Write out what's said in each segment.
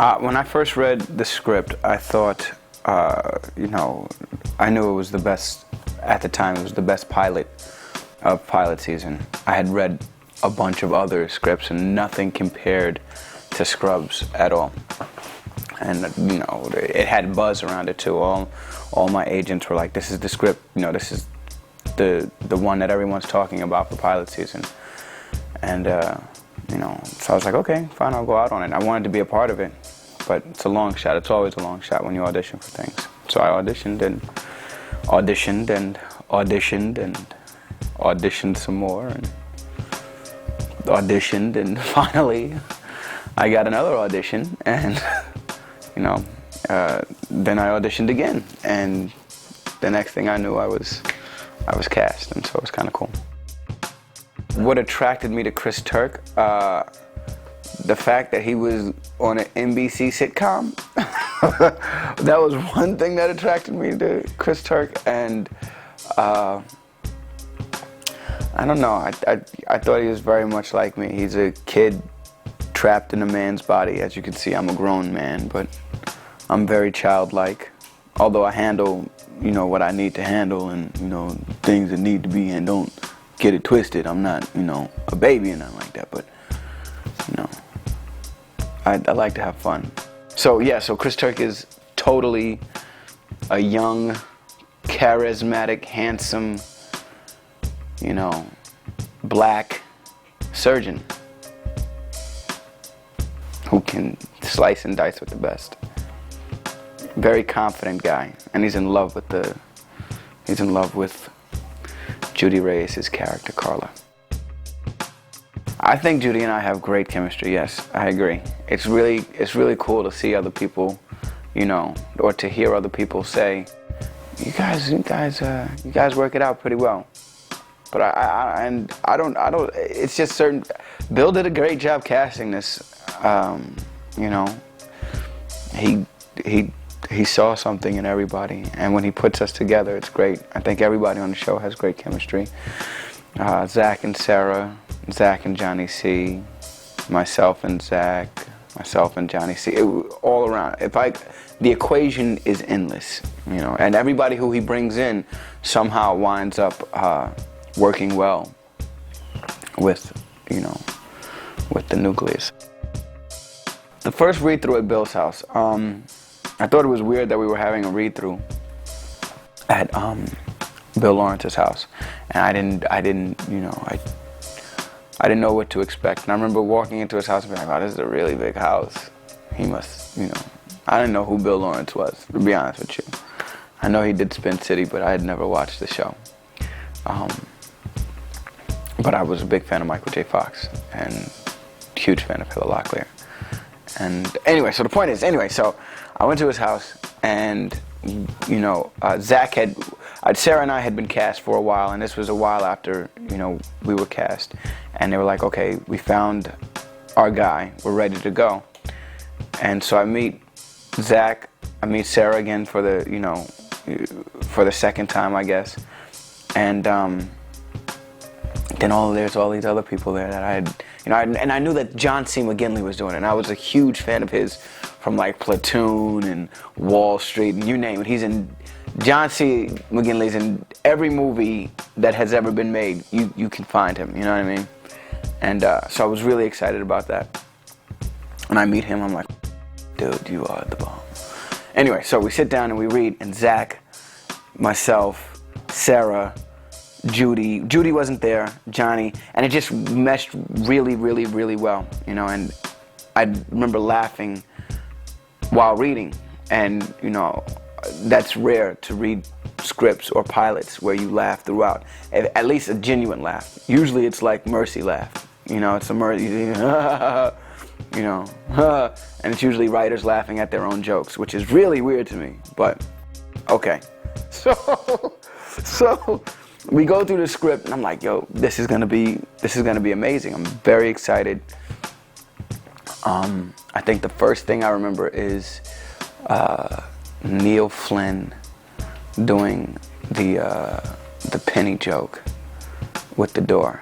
When I first read the script, I thought, you know, I knew it was the best, at the time, it was the best pilot of pilot season. I had read a bunch of other scripts and nothing compared to Scrubs at all. And, you know, it had buzz around it too. All my agents were like, this is the script, you know, this is the one that everyone's talking about for pilot season. And, you know, so I was like, okay, fine, I'll go out on it. I wanted to be a part of it, but it's a long shot. It's always a long shot when you audition for things. So I auditioned and auditioned and auditioned and auditioned some more and auditioned, and finally I got another audition, and you know, then I auditioned again, and the next thing I knew I was cast, and so it was kind of cool. What attracted me to Chris Turk? The fact that he was on an NBC sitcom. That was one thing that attracted me to Chris Turk, and I don't know, I thought he was very much like me. He's a kid trapped in a man's body. As you can see, I'm a grown man, but I'm very childlike. Although I handle, you know, what I need to handle, and, you know, things that need to be, and don't get it twisted. I'm not, you know, a baby and nothing like that, but, you know, I like to have fun. So yeah, so Chris Turk is totally a young, charismatic, handsome, you know, black surgeon who can slice and dice with the best. Very confident guy, and he's in love with Judy Reyes' character, Carla. I think Judy and I have great chemistry. Yes, I agree. It's really cool to see other people, you know, or to hear other people say, you guys work it out pretty well. But I don't. It's just certain. Bill did a great job casting this. You know, he saw something in everybody, and when he puts us together, it's great. I think everybody on the show has great chemistry. Zach and Sarah, Zach and Johnny C, myself and Zach, myself and Johnny C. All around. The equation is endless. You know, and everybody who he brings in somehow winds up working well with, you know, with the nucleus. The first read-through at Bill's house, I thought it was weird that we were having a read-through at Bill Lawrence's house, and I didn't, you know, I didn't know what to expect. And I remember walking into his house and being like, oh, this is a really big house. He must, you know, I didn't know who Bill Lawrence was, to be honest with you. I know he did Spin City, but I had never watched the show. But I was a big fan of Michael J. Fox and huge fan of Heather Locklear. And anyway, so the point is, so I went to his house, and, you know, Zach Sarah and I had been cast for a while, and this was a while after, you know, we were cast. And they were like, okay, we found our guy, we're ready to go. And so I meet Zach, I meet Sarah again for the, you know, for the second time, I guess. And then there's all these other people there that I had, you know, and I knew that John C. McGinley was doing it, and I was a huge fan of his from like Platoon and Wall Street and you name it. John C. McGinley's in every movie that has ever been made. You can find him, you know what I mean? And so I was really excited about that. And I meet him, I'm like, dude, you are the bomb. Anyway, so we sit down and we read, and Zach, myself, Sarah, Judy wasn't there, Johnny, and it just meshed really, really, really well, you know. And I remember laughing while reading, and, you know, that's rare to read scripts or pilots where you laugh throughout, at least a genuine laugh. Usually it's like mercy laugh, you know, it's a mercy, you know, and it's usually writers laughing at their own jokes, which is really weird to me, but okay. So we go through the script, and I'm like, yo, this is gonna be amazing. I'm very excited. I think the first thing I remember is Neil Flynn doing the penny joke with the door,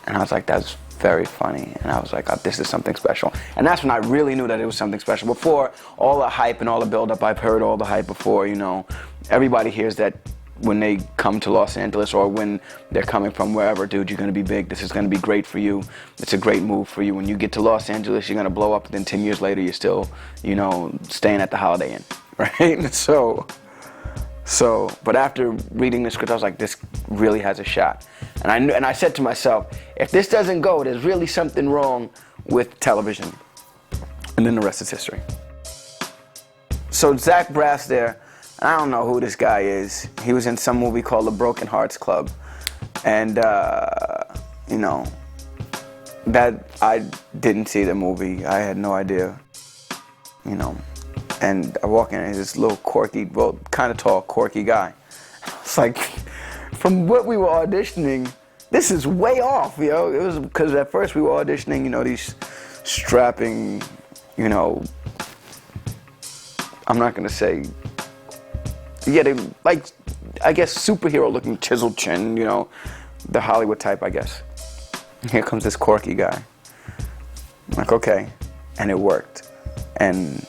and I was like, that's very funny, and I was like, oh, this is something special. And that's when I really knew that it was something special. Before, all the hype and all the build-up, I've heard all the hype before, you know. Everybody hears that when they come to Los Angeles or when they're coming from wherever, dude, you're gonna be big, this is gonna be great for you, it's a great move for you. When you get to Los Angeles, you're gonna blow up, and then 10 years later, you're still, you know, staying at the Holiday Inn, right? But after reading the script, I was like, this really has a shot. And I said to myself, if this doesn't go, there's really something wrong with television. And then the rest is history. So Zach Braff's there. I don't know who this guy is. He was in some movie called The Broken Hearts Club. And, you know, that I didn't see the movie. I had no idea, you know. And I walk in and he's this little quirky, well, kind of tall, quirky guy. It's like, from what we were auditioning, this is way off, you know. It was because at first we were auditioning, you know, these strapping, you know, I'm not going to say, yeah, they like, I guess, superhero-looking chiseled chin, you know, the Hollywood type, I guess. Here comes this quirky guy. I'm like, okay, and it worked. And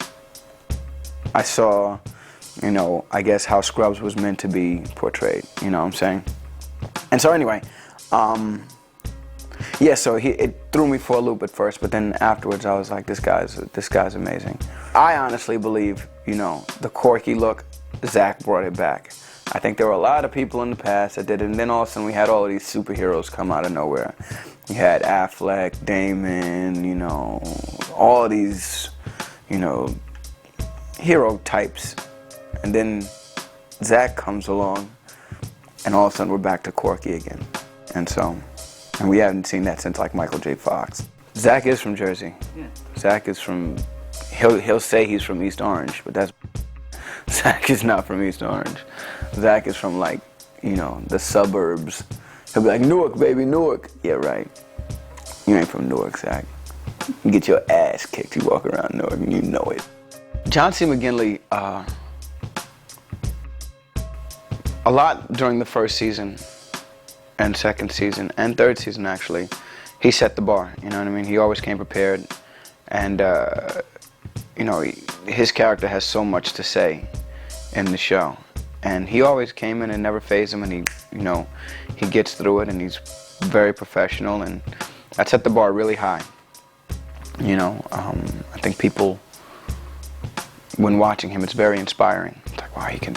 I saw, you know, I guess how Scrubs was meant to be portrayed, you know what I'm saying? And so anyway, yeah, so it threw me for a loop at first, but then afterwards I was like, this guy's amazing. I honestly believe, you know, the quirky look, Zach brought it back. I think there were a lot of people in the past that did it, and then all of a sudden we had all of these superheroes come out of nowhere. You had Affleck, Damon, you know, all of these, you know, hero types. And then Zach comes along, and all of a sudden we're back to quirky again. And we haven't seen that since like Michael J. Fox. Zach is from Jersey. Yeah. Zach is from, he'll say he's from East Orange, but that's, Zach is not from East Orange. Zach is from, like, you know, the suburbs. He'll be like, Newark, baby, Newark. Yeah, right. You ain't from Newark, Zach. You get your ass kicked, you walk around Newark and you know it. John C. McGinley, a lot during the first season and second season and third season, actually, he set the bar, you know what I mean? He always came prepared, and you know, his character has so much to say in the show, and he always came in and never fazed him, and he, you know, he gets through it, and he's very professional, and that set the bar really high. You know, I think people, when watching him, it's very inspiring. It's like, wow, he can,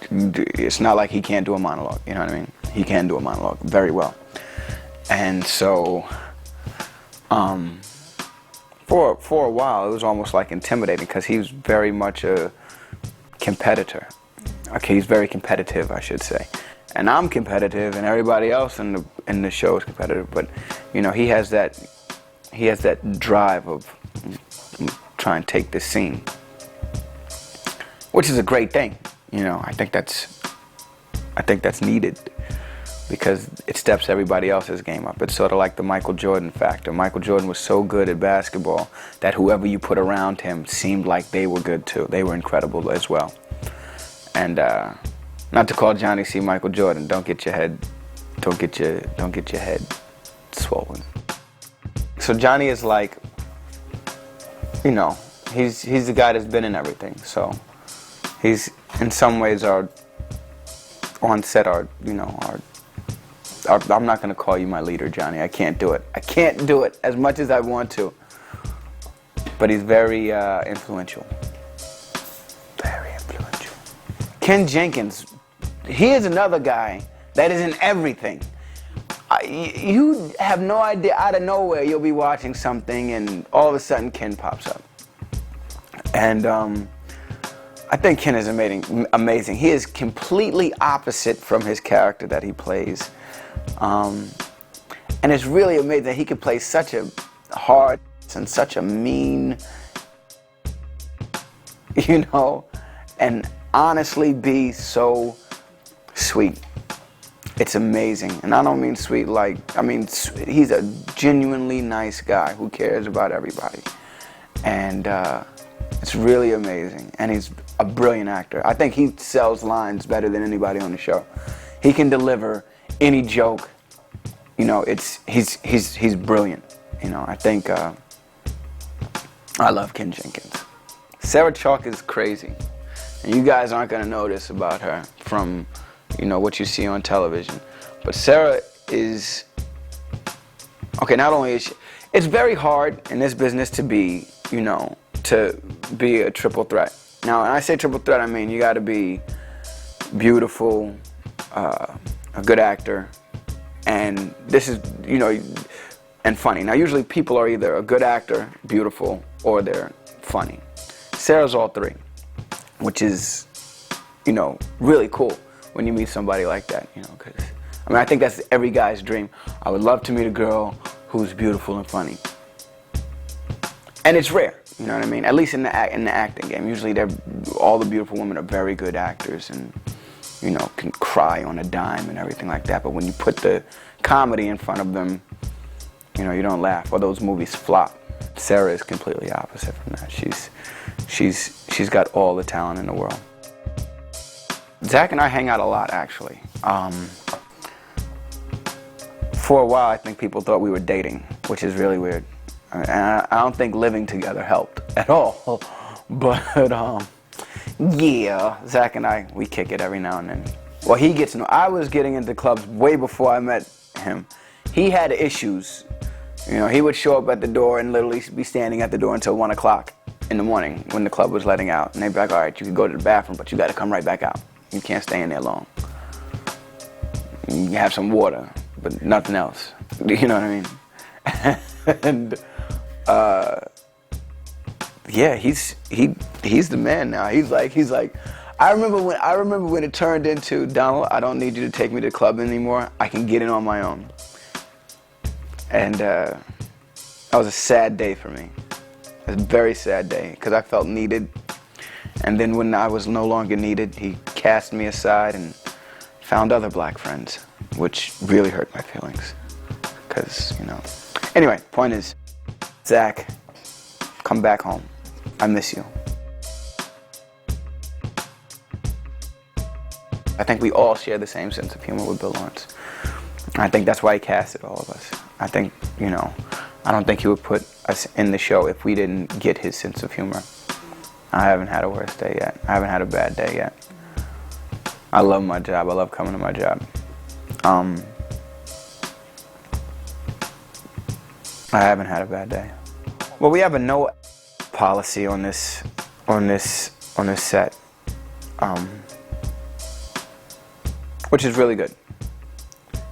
it's not like he can't do a monologue, you know what I mean? He can do a monologue very well. And so, for a while, it was almost like intimidating because he was very much a competitor. Okay, he's very competitive, I should say. And I'm competitive, and everybody else in the show is competitive. But you know, he has that drive of trying to take this scene, which is a great thing. You know, I think that's needed, because it steps everybody else's game up. It's sort of like the Michael Jordan factor. Michael Jordan was so good at basketball that whoever you put around him seemed like they were good too. They were incredible as well. And not to call Johnny C. Michael Jordan. Don't get your head swollen. So Johnny is like, you know, he's the guy that's been in everything. So he's in some ways our on set, you know, I'm not going to call you my leader, Johnny. I can't do it. I can't do it as much as I want to. But he's very influential. Very influential. Ken Jenkins, he is another guy that is in everything. You have no idea, out of nowhere, you'll be watching something and all of a sudden Ken pops up. And I think Ken is amazing. He is completely opposite from his character that he plays. And it's really amazing that he can play such a hard and such a mean, you know, and honestly be so sweet. It's amazing. And I don't mean sweet like, I mean, he's a genuinely nice guy who cares about everybody. And it's really amazing. And he's a brilliant actor. I think he sells lines better than anybody on the show. He can deliver any joke you know, he's brilliant. You know, I think I love Ken Jenkins. Sarah Chalk is crazy, and you guys aren't gonna know this about her from, you know, what you see on television. But Sarah is, okay, not only is she, it's very hard in this business to be, you know, to be a triple threat. Now, when I say triple threat, I mean you gotta be beautiful, a good actor, and this is, you know, and funny. Now, usually people are either a good actor, beautiful, or they're funny. Sarah's all three, which is, you know, really cool when you meet somebody like that, you know, because, I mean, I think that's every guy's dream. I would love to meet a girl who's beautiful and funny. And it's rare, you know what I mean? At least in the acting game. Usually all the beautiful women are very good actors and, you know, can cry on a dime and everything like that. But when you put the comedy in front of them, you know, you don't laugh, or those movies flop. Sarah is completely opposite from that. She's got all the talent in the world. Zach and I hang out a lot, actually. For a while, I think people thought we were dating, which is really weird. And I don't think living together helped at all. But yeah, Zach and I, we kick it every now and then. Well, he gets I was getting into clubs way before I met him. He had issues. You know, he would show up at the door and literally be standing at the door until 1 o'clock in the morning when the club was letting out. And they'd be like, all right, you can go to the bathroom, but you got to come right back out. You can't stay in there long. You can have some water, but nothing else. You know what I mean? And yeah, he's the man now. He's like, I remember when it turned into, Donald, I don't need you to take me to the club anymore. I can get in on my own. And that was a sad day for me. It was a very sad day because I felt needed. And then when I was no longer needed, he cast me aside and found other black friends, which really hurt my feelings. Because, you know. Anyway, point is, Zach, come back home. I miss you. I think we all share the same sense of humor with Bill Lawrence. I think that's why he casted all of us. I think, you know, I don't think he would put us in the show if we didn't get his sense of humor. I haven't had a worse day yet. I haven't had a bad day yet. I love my job. I love coming to my job. I haven't had a bad day. Well, we have a no policy on this set, which is really good.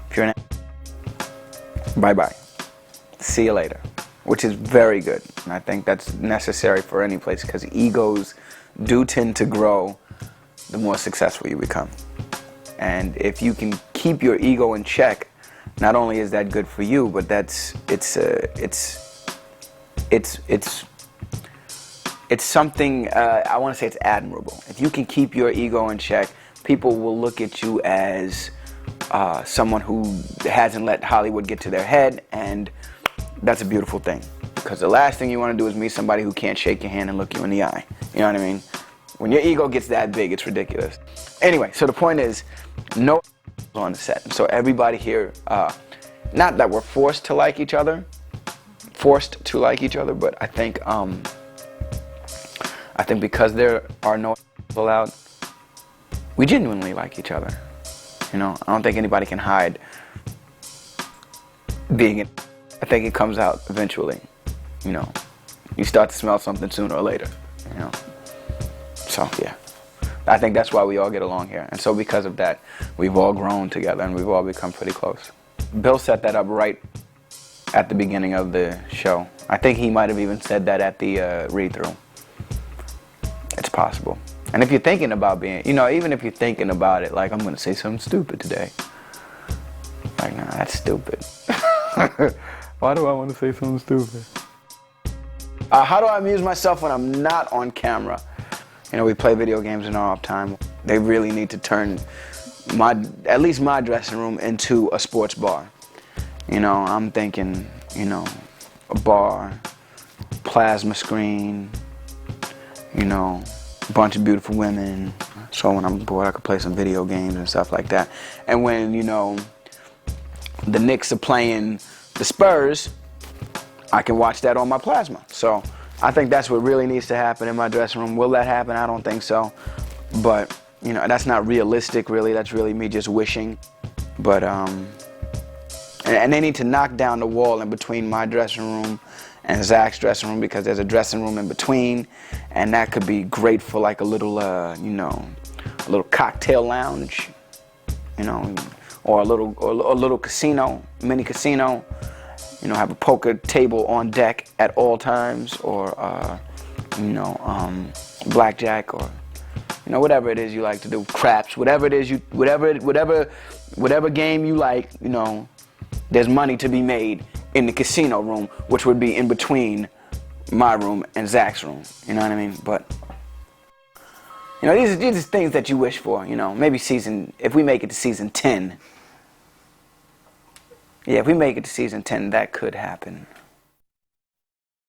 If you're an bye-bye. See you later. Which is very good. And I think that's necessary for any place because egos do tend to grow the more successful you become. And if you can keep your ego in check, not only is that good for you, but it's something, I want to say it's admirable. If you can keep your ego in check, people will look at you as someone who hasn't let Hollywood get to their head, and that's a beautiful thing. Because the last thing you want to do is meet somebody who can't shake your hand and look you in the eye. You know what I mean? When your ego gets that big, it's ridiculous. Anyway, so the point is, no on the set. So everybody here, not that we're forced to like each other, but I think because there are no allowed, we genuinely like each other. You know, I don't think anybody can hide being it. I think it comes out eventually. You know, you start to smell something sooner or later. You know, so yeah, I think that's why we all get along here. And so because of that, we've all grown together and we've all become pretty close. Bill set that up right at the beginning of the show. I think he might have even said that at the read-through. It's possible. And if you're thinking about being, you know, even if you're thinking about it, like, I'm going to say something stupid today. Like, nah, that's stupid. Why do I want to say something stupid? How do I amuse myself when I'm not on camera? You know, we play video games in our off time. They really need to turn at least my dressing room into a sports bar. You know, I'm thinking, you know, a bar, plasma screen, you know, a bunch of beautiful women. So when I'm bored, I could play some video games and stuff like that. And when, you know, the Knicks are playing the Spurs, I can watch that on my plasma. So I think that's what really needs to happen in my dressing room. Will that happen? I don't think so. But, you know, that's not realistic, really. That's really me just wishing. But, and they need to knock down the wall in between my dressing room and Zach's dressing room, because there's a dressing room in between, and that could be great for like a little, you know, a little cocktail lounge, you know, or a little casino, mini casino. You know, have a poker table on deck at all times, or you know, blackjack, or you know, whatever it is you like to do, craps, whatever it is whatever game you like. You know, there's money to be made in the casino room, which would be in between my room and Zach's room. You know what I mean? But you know, these are things that you wish for. You know, maybe if we make it to season 10. Yeah, if we make it to season 10, that could happen.